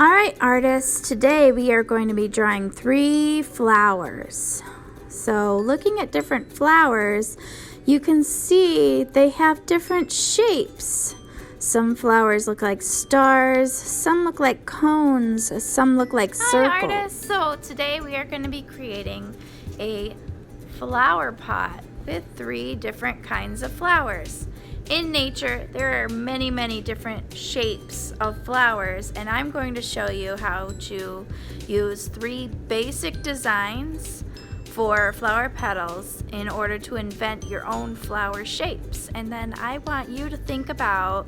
Alright artists, today we are going to be drawing 3 flowers. So looking at different flowers, you can see they have different shapes. Some flowers look like stars, some look like cones, some look like circles. Hi artists, so today we are going to be creating a flower pot with 3 different kinds of flowers. In nature, there are many different shapes of flowers, and I'm going to show you how to use 3 basic designs for flower petals in order to invent your own flower shapes. And then I want you to think about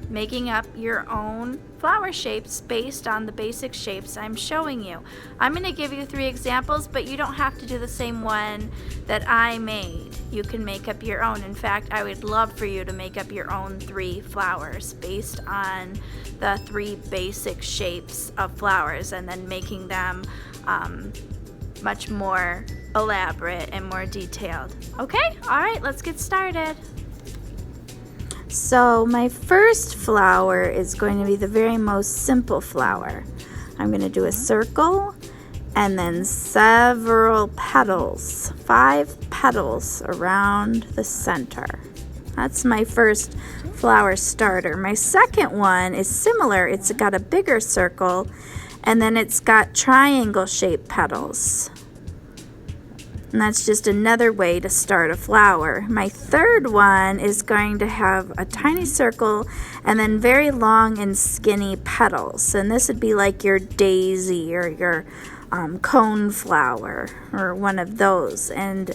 making up your own flower shapes based on the basic shapes I'm showing you. I'm going to give you 3 examples, but you don't have to do the same one that I made. You can make up your own. In fact, I would love for you to make up your own 3 flowers based on the 3 basic shapes of flowers, and then making them much more elaborate and more detailed. Okay? Alright, let's get started. So my first flower is going to be the very most simple flower. I'm going to do a circle and then several petals, 5 petals around the center. That's my first flower starter. My second one is similar. It's got a bigger circle and then it's got triangle shaped petals. And that's just another way to start a flower. My third one is going to have a tiny circle and then very long and skinny petals. And this would be like your daisy or your cone flower or one of those. And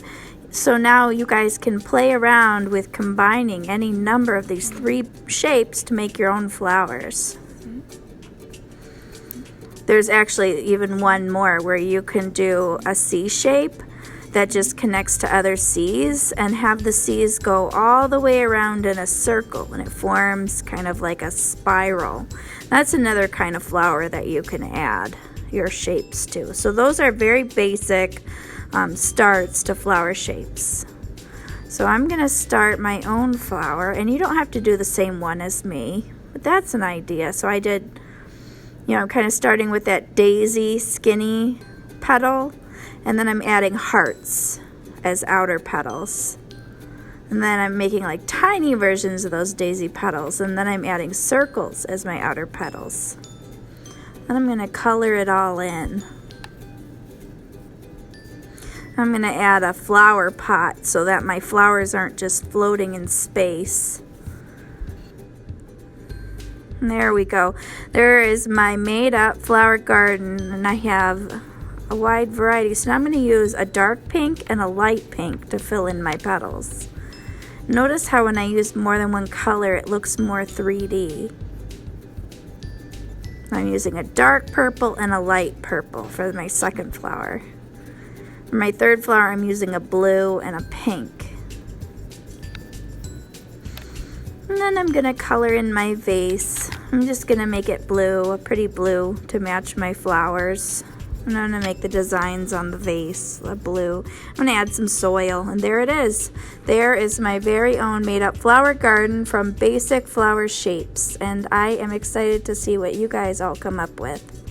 so now you guys can play around with combining any number of these 3 shapes to make your own flowers. There's actually even one more where you can do a C shape that just connects to other C's and have the C's go all the way around in a circle, and it forms kind of like a spiral. That's another kind of flower that you can add your shapes to. So those are very basic starts to flower shapes. So I'm going to start my own flower, and you don't have to do the same one as me, but that's an idea. So I did, kind of starting with that daisy skinny petal, and then I'm adding hearts as outer petals. And then I'm making like tiny versions of those daisy petals, and then I'm adding circles as my outer petals. And I'm going to color it all in. I'm going to add a flower pot so that my flowers aren't just floating in space. And there we go. There is my made up flower garden, and I have a wide variety. So now I'm going to use a dark pink and a light pink to fill in my petals. Notice how when I use more than one color, it looks more 3D. I'm using a dark purple and a light purple for my second flower. For my third flower, I'm using a blue and a pink. And then I'm going to color in my vase. I'm just going to make it blue, a pretty blue to match my flowers. And I'm going to make the designs on the vase blue. I'm going to add some soil, and there it is. There is my very own made up flower garden from Basic Flower Shapes, and I am excited to see what you guys all come up with.